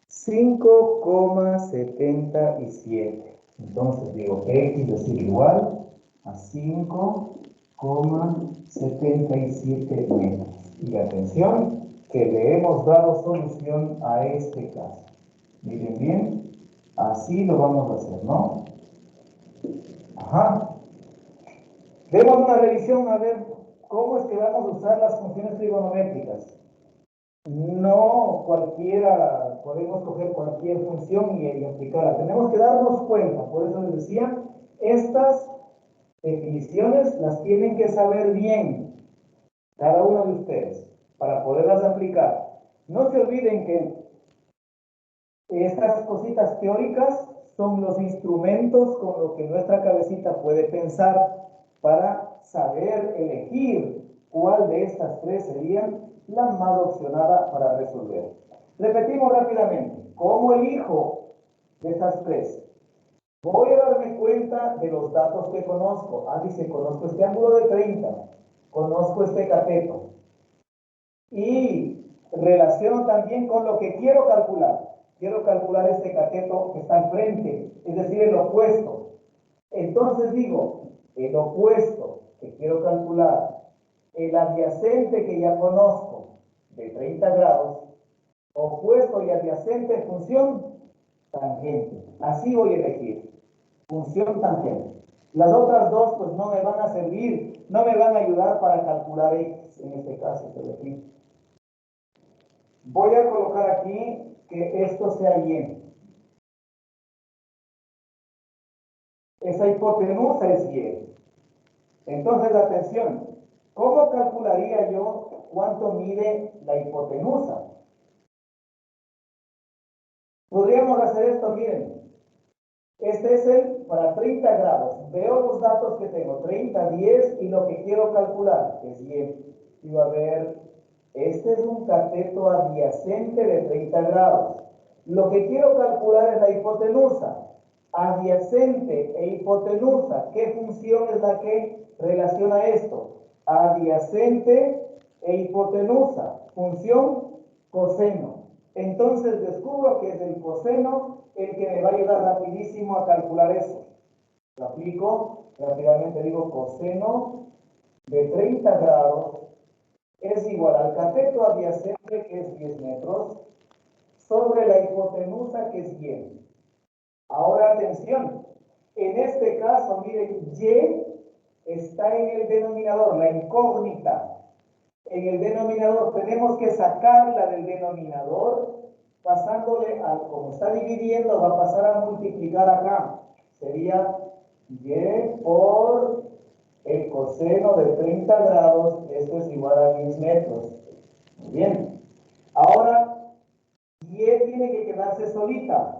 5,77. Entonces digo que X es igual a 5,77 metros. Y atención, que le hemos dado solución a este caso. Miren bien, así lo vamos a hacer, ¿no? Ajá. Demos una revisión a ver cómo es que vamos a usar las funciones trigonométricas. No cualquiera, podemos coger cualquier función y aplicarla. Tenemos que darnos cuenta, por eso les decía, estas definiciones las tienen que saber bien cada uno de ustedes para poderlas aplicar. No se olviden que estas cositas teóricas son los instrumentos con los que nuestra cabecita puede pensar para saber elegir cuál de estas 3 serían la más opcionada para resolver. Repetimos rápidamente. ¿Cómo elijo de estas 3? Voy a darme cuenta de los datos que conozco. Dice, conozco este ángulo de 30, conozco este cateto. Y relaciono también con lo que quiero calcular. Quiero calcular este cateto que está al frente, es decir, el opuesto. Entonces digo, el opuesto que quiero calcular, el adyacente que ya conozco, de 30 grados, opuesto y adyacente, función tangente. Así voy a elegir, función tangente. Las otras 2 pues no me van a servir, no me van a ayudar para calcular X, en este caso, pero aquí. Voy a colocar aquí que esto sea Y. Esa hipotenusa es Y. Entonces, atención, ¿cómo calcularía yo cuánto mide la hipotenusa? Podríamos hacer esto, miren. Este es el para 30 grados. Veo los datos que tengo, 30, 10, y lo que quiero calcular es Y. Digo, a ver, este es un cateto adyacente de 30 grados. Lo que quiero calcular es la hipotenusa. Adyacente e hipotenusa, ¿qué función es la que relaciona esto? Adyacente e hipotenusa, función coseno. Entonces descubro que es el coseno el que me va a ayudar rapidísimo a calcular eso. Lo aplico, rápidamente digo coseno de 30 grados es igual al cateto adyacente, que es 10 metros, sobre la hipotenusa, que es Y. Ahora atención, en este caso, miren, Y está en el denominador, la incógnita. En el denominador tenemos que sacarla del denominador, pasándole al, como está dividiendo, va a pasar a multiplicar acá. Sería Y por el coseno de 30 grados, esto es igual a 10 metros. Muy bien. Ahora, Y tiene que quedarse solita.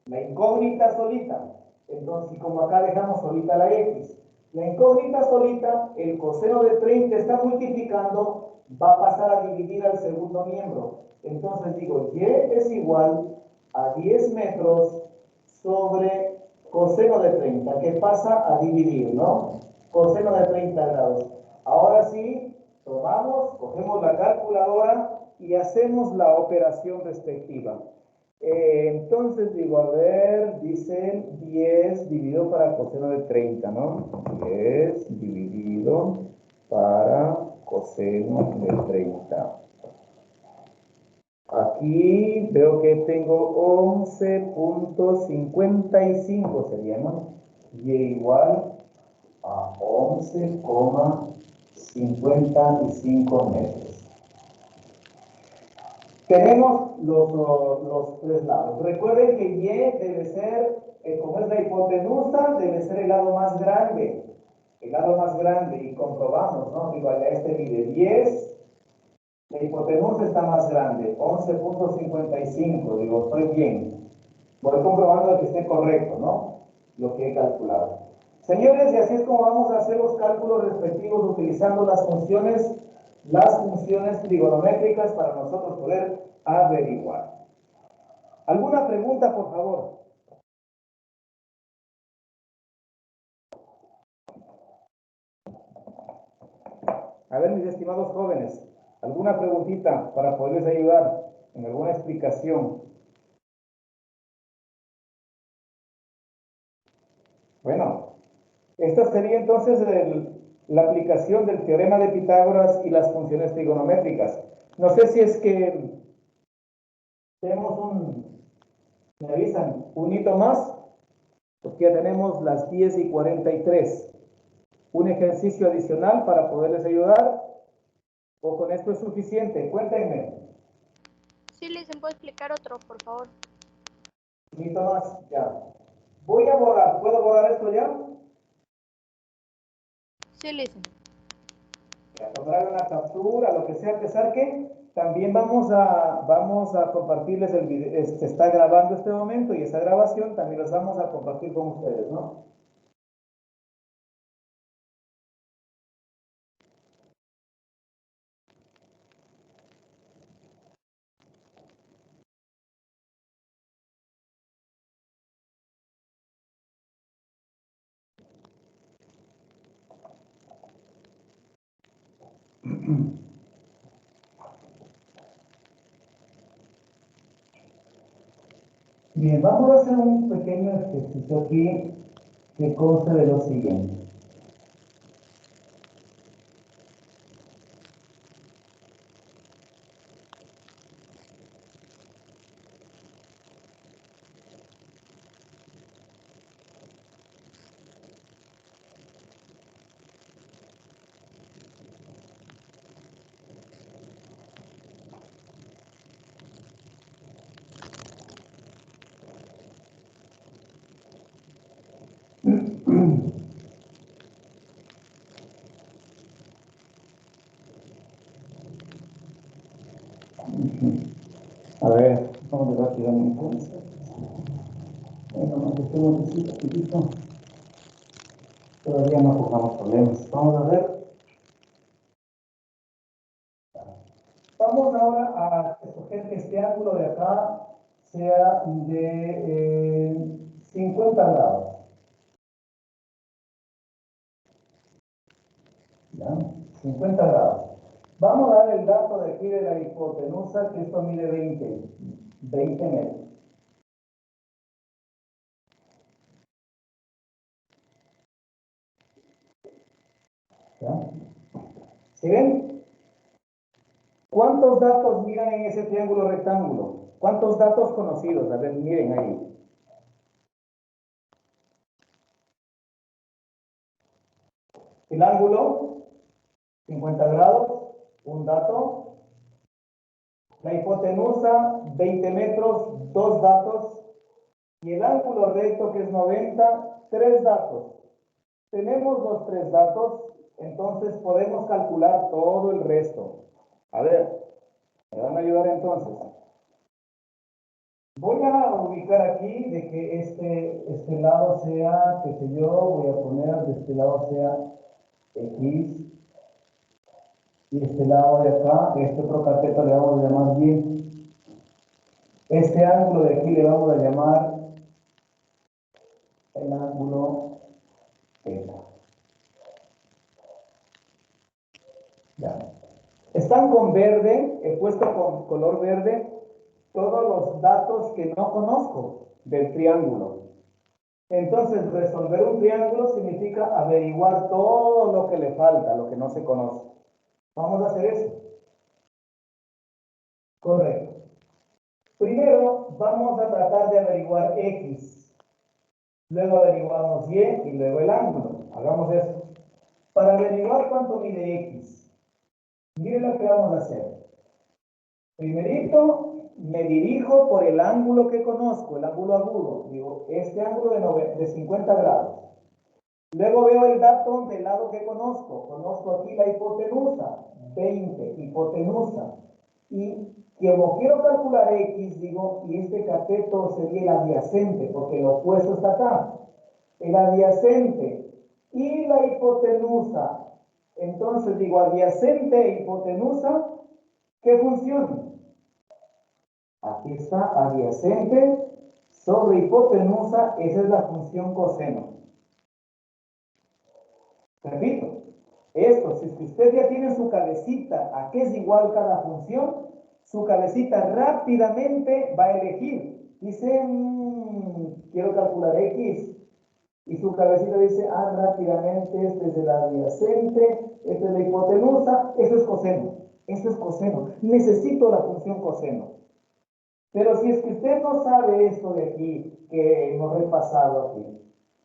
La incógnita solita. Entonces, como acá dejamos solita la X, la incógnita solita, el coseno de 30 está multiplicando, va a pasar a dividir al segundo miembro. Entonces digo, Y es igual a 10 metros sobre coseno de 30, que pasa a dividir, ¿no? Coseno de 30 grados. Ahora sí, tomamos, cogemos la calculadora y hacemos la operación respectiva. Entonces digo, a ver, dicen 10 dividido para coseno de 30, ¿no? 10 dividido para coseno de 30. Aquí veo que tengo 11.55, sería, ¿no? Y igual a 11,55 metros. Tenemos los tres lados. Recuerden que Y debe ser, como es la hipotenusa, debe ser el lado más grande. El lado más grande. Y comprobamos, ¿no? Digo, allá este mide 10. La hipotenusa está más grande, 11.55. Digo, estoy bien. Voy comprobando que esté correcto, ¿no? Lo que he calculado. Señores, y así es como vamos a hacer los cálculos respectivos utilizando las funciones trigonométricas para nosotros poder averiguar. ¿Alguna pregunta, por favor? A ver, mis estimados jóvenes, ¿alguna preguntita para poderles ayudar en alguna explicación? Bueno, esta sería entonces la aplicación del teorema de Pitágoras y las funciones trigonométricas. No sé si es que tenemos me avisan, un hito más, porque ya tenemos las 10:43. ¿Un ejercicio adicional para poderles ayudar? ¿O con esto es suficiente? Cuéntenme. Sí, les puedo explicar otro, por favor. Un hito más, ya. Voy a borrar. ¿Puedo borrar esto ya? Sí, listen. A tomar una captura, lo que sea, a pesar que también vamos a compartirles el video. Se está grabando este momento y esa grabación también las vamos a compartir con ustedes, ¿no? Bien, vamos a hacer un pequeño ejercicio aquí que consta de lo siguiente. A ver, vamos a tirar mi entonces. Bueno, no tengo un poquito. Todavía no pongamos problemas. Vamos a ver. Vamos ahora a escoger que este ángulo de acá sea de 50 grados. ¿Ya? 50 grados. Vamos a dar el dato de aquí de la hipotenusa, que esto mide 20 metros. ¿Ya? ¿Sí ven? ¿Cuántos datos miran en ese triángulo rectángulo? ¿Cuántos datos conocidos? A ver, miren ahí. El ángulo, 50 grados, un dato. La hipotenusa, 20 metros, dos datos. Y el ángulo recto, que es 90, tres datos. Tenemos los tres datos, entonces podemos calcular todo el resto. A ver, me van a ayudar entonces. Voy a ubicar aquí de que este lado sea, qué sé yo, voy a poner de este lado sea X. Y este lado de acá, este otro cateto le vamos a llamar Y. Este ángulo de aquí le vamos a llamar el ángulo θ. Ya. Están con verde, he puesto con color verde todos los datos que no conozco del triángulo. Entonces, resolver un triángulo significa averiguar todo lo que le falta, lo que no se conoce. Vamos a hacer eso. Correcto. Primero, vamos a tratar de averiguar X. Luego averiguamos Y y luego el ángulo. Hagamos eso. Para averiguar cuánto mide X, miren lo que vamos a hacer. Primerito, me dirijo por el ángulo que conozco, el ángulo agudo. Digo, este ángulo de 50 grados. Luego veo el dato del lado que conozco. Conozco aquí la hipotenusa, 20, hipotenusa. Y como quiero calcular X, digo, y este cateto sería el adyacente, porque lo opuesto está acá. El adyacente y la hipotenusa. Entonces digo, adyacente e hipotenusa, ¿qué función? Aquí está, adyacente sobre hipotenusa, esa es la función coseno. Repito, esto, si usted ya tiene su cabecita a qué es igual cada función, su cabecita rápidamente va a elegir. Dice, quiero calcular X. Y su cabecita dice, rápidamente, este es el adyacente, este es la hipotenusa, esto es coseno. Esto es coseno. Necesito la función coseno. Pero si es que usted no sabe esto de aquí, que hemos repasado aquí,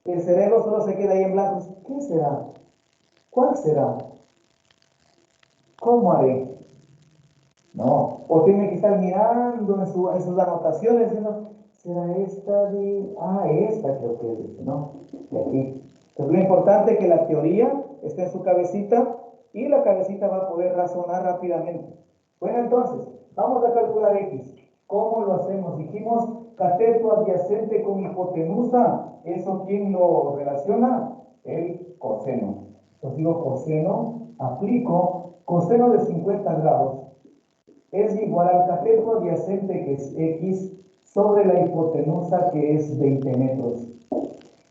el cerebro solo se queda ahí en blanco. ¿Qué será? ¿Cuál será? ¿Cómo haré? No. O tiene que estar mirando en sus anotaciones, diciendo, ¿será esta de...? Esta creo que es, ¿no? De aquí. Entonces, lo importante es que la teoría esté en su cabecita y la cabecita va a poder razonar rápidamente. Bueno, entonces, vamos a calcular X. ¿Cómo lo hacemos? Dijimos cateto adyacente con hipotenusa. ¿Eso quién lo relaciona? El coseno. Entonces digo coseno, aplico coseno de 50 grados. Es igual al cateto adyacente, que es X, sobre la hipotenusa, que es 20 metros.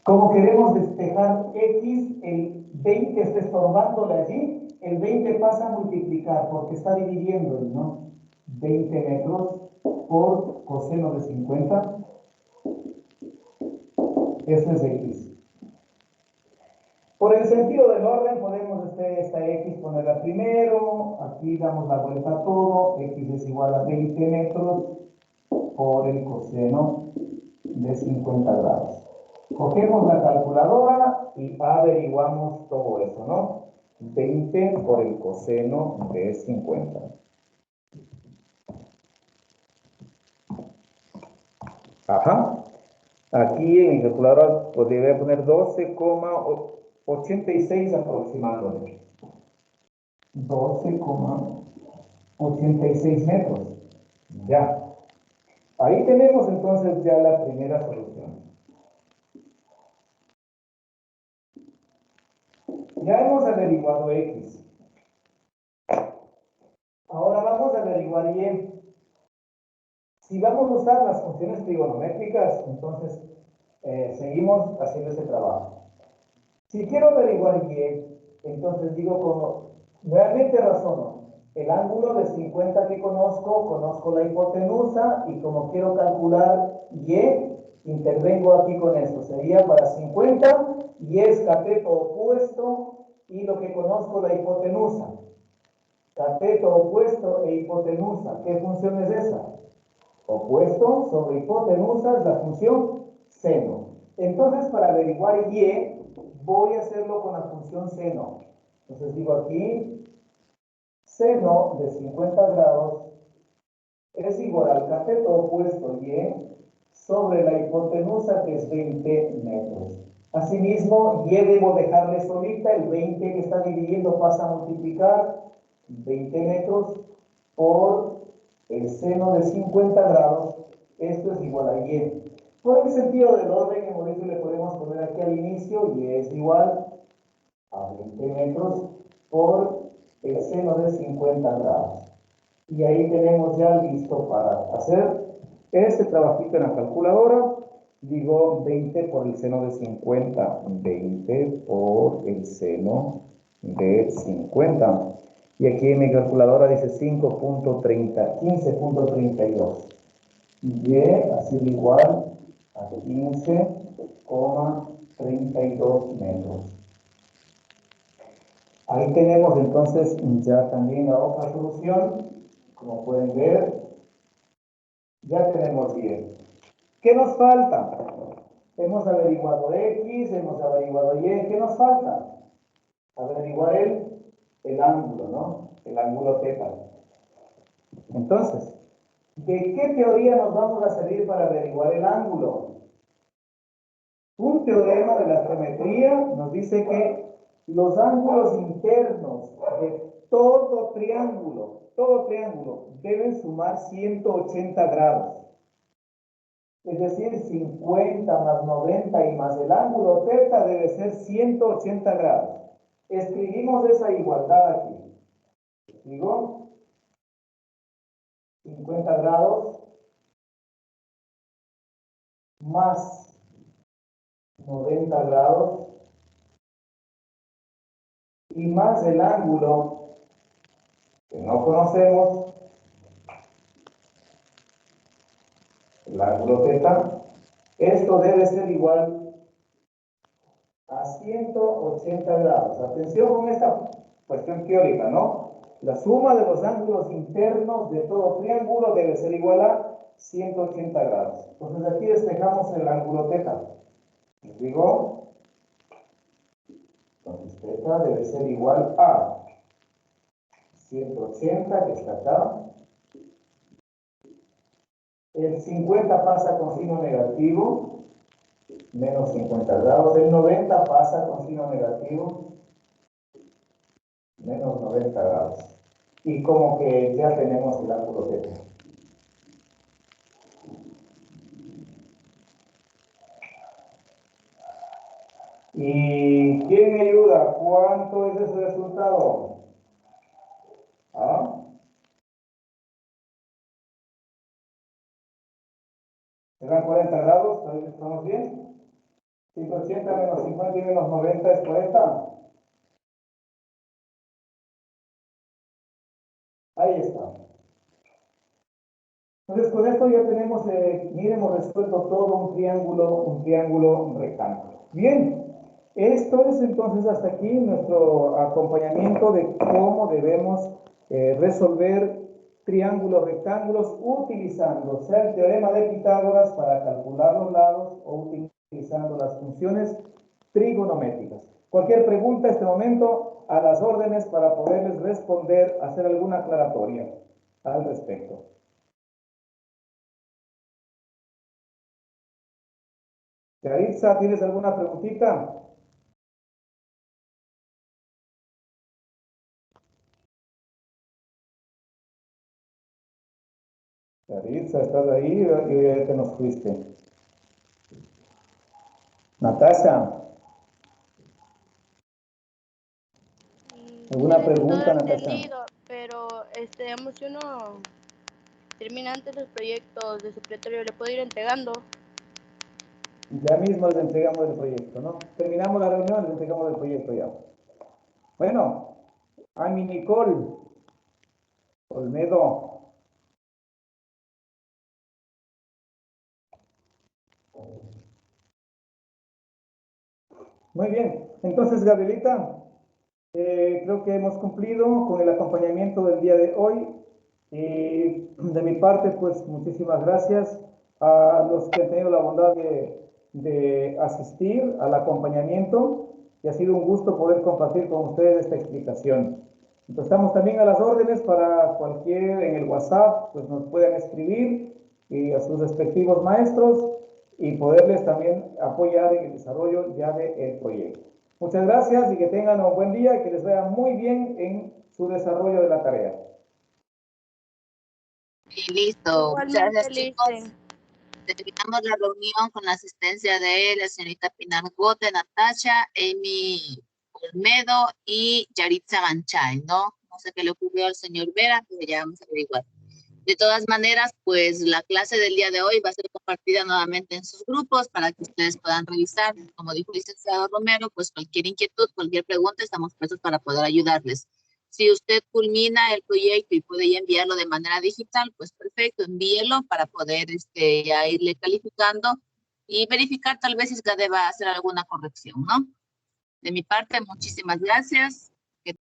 Como queremos despejar X, el 20 está estorbándole allí, el 20 pasa a multiplicar, porque está dividiendo, ¿no? 20 metros por coseno de 50. Esto es X. Por el sentido del orden, podemos esta X ponerla primero, aquí damos la vuelta a todo, X es igual a 20 metros por el coseno de 50 grados. Cogemos la calculadora y averiguamos todo eso, ¿no? 20 por el coseno de 50. Ajá. Aquí en mi calculadora podría poner 12,86 aproximadamente. 12,86 metros. Ya. Ahí tenemos entonces ya la primera solución. Ya hemos averiguado X. Ahora vamos a averiguar Y. Si vamos a usar las funciones trigonométricas, entonces seguimos haciendo ese trabajo. Si quiero averiguar Y, entonces digo como, realmente razono, el ángulo de 50 que conozco la hipotenusa, y como quiero calcular Y, intervengo aquí con esto. Sería para 50, Y es cateto opuesto, y lo que conozco la hipotenusa. Cateto opuesto e hipotenusa. ¿Qué función es esa? Opuesto sobre hipotenusa es la función seno. Entonces, para averiguar Y, voy a hacerlo con la función seno. Entonces digo aquí, seno de 50 grados es igual al cateto opuesto Y sobre la hipotenusa, que es 20 metros. Asimismo, Y debo dejarle solita, el 20 que está dividiendo pasa a multiplicar 20 metros por el seno de 50 grados. Esto es igual a Y. Por el sentido del orden, en Mauricio le podemos poner aquí al inicio, Y es igual a 20 metros por el seno de 50 grados. Y ahí tenemos ya listo para hacer este trabajito en la calculadora. Digo 20 por el seno de 50. 20 por el seno de 50. Y aquí en mi calculadora dice 5.30, 15.32. Y ha sido igual a 15,32 metros. Ahí tenemos entonces ya también la otra solución. Como pueden ver, ya tenemos Y. ¿Qué nos falta? Hemos averiguado X, hemos averiguado Y. ¿Qué nos falta? Averiguar el ángulo, ¿no? El ángulo θ. Entonces, ¿de qué teoría nos vamos a servir para averiguar el ángulo? Un teorema de la geometría nos dice que los ángulos internos de todo triángulo deben sumar 180 grados. Es decir, 50 más 90 y más el ángulo θ debe ser 180 grados. Escribimos esa igualdad aquí. Digo, 50 grados más 90 grados y más el ángulo que no conocemos, el ángulo θ. Esto debe ser igual a 180 grados. Atención con esta cuestión teórica, ¿no? La suma de los ángulos internos de todo triángulo debe ser igual a 180 grados. Entonces aquí despejamos el ángulo θ. Les digo, entonces θ debe ser igual a 180, que está acá. El 50 pasa con signo negativo, menos 50 grados. El 90 pasa con signo negativo, menos 90 grados. Y como que ya tenemos el ángulo θ. ¿Y quién me ayuda? ¿Cuánto es ese resultado? ¿Ah? ¿Serán 40 grados? ¿Estamos bien? 180 menos 50 y menos 90 es 40. Ahí está. Entonces, con esto ya tenemos, miren, hemos resuelto todo un triángulo rectángulo. Bien, esto es entonces hasta aquí nuestro acompañamiento de cómo debemos resolver triángulos rectángulos utilizando sea el teorema de Pitágoras para calcular los lados o utilizando las funciones trigonométricas. Cualquier pregunta en este momento, a las órdenes para poderles responder, hacer alguna aclaratoria al respecto. Yaritza, ¿tienes alguna preguntita? Yaritza, ¿estás ahí? Y ya te nos fuiste. Natasha, ¿alguna Todo pregunta, Natasha? entendido, pero digamos, si uno termina antes los proyectos de supletorio, ¿le puedo ir entregando? Ya mismo les entregamos el proyecto, ¿no? Terminamos la reunión, les entregamos el proyecto ya. Bueno, a mi Nicole Olmedo. Muy bien, entonces Gabrielita, creo que hemos cumplido con el acompañamiento del día de hoy. De mi parte, pues muchísimas gracias a los que han tenido la bondad de asistir al acompañamiento y ha sido un gusto poder compartir con ustedes esta explicación. Entonces, estamos también a las órdenes para cualquier en el WhatsApp, pues nos pueden escribir y a sus respectivos maestros y poderles también apoyar en el desarrollo ya del proyecto. Muchas gracias y que tengan un buen día y que les vaya muy bien en su desarrollo de la tarea. Y listo. Muchas gracias, Igualmente, chicos. Listen. Terminamos la reunión con la asistencia de la señorita Pinar Gote, Natasha, Amy Olmedo y Yaritza Manchay, ¿no? No sé qué le ocurrió al señor Vera, pero ya vamos a averiguar. De todas maneras, pues la clase del día de hoy va a ser compartida nuevamente en sus grupos para que ustedes puedan revisar. Como dijo el licenciado Romero, pues cualquier inquietud, cualquier pregunta, estamos prestos para poder ayudarles. Si usted culmina el proyecto y puede ya enviarlo de manera digital, pues perfecto, envíelo para poder ya irle calificando y verificar tal vez si es que deba hacer alguna corrección, ¿no? De mi parte, muchísimas gracias.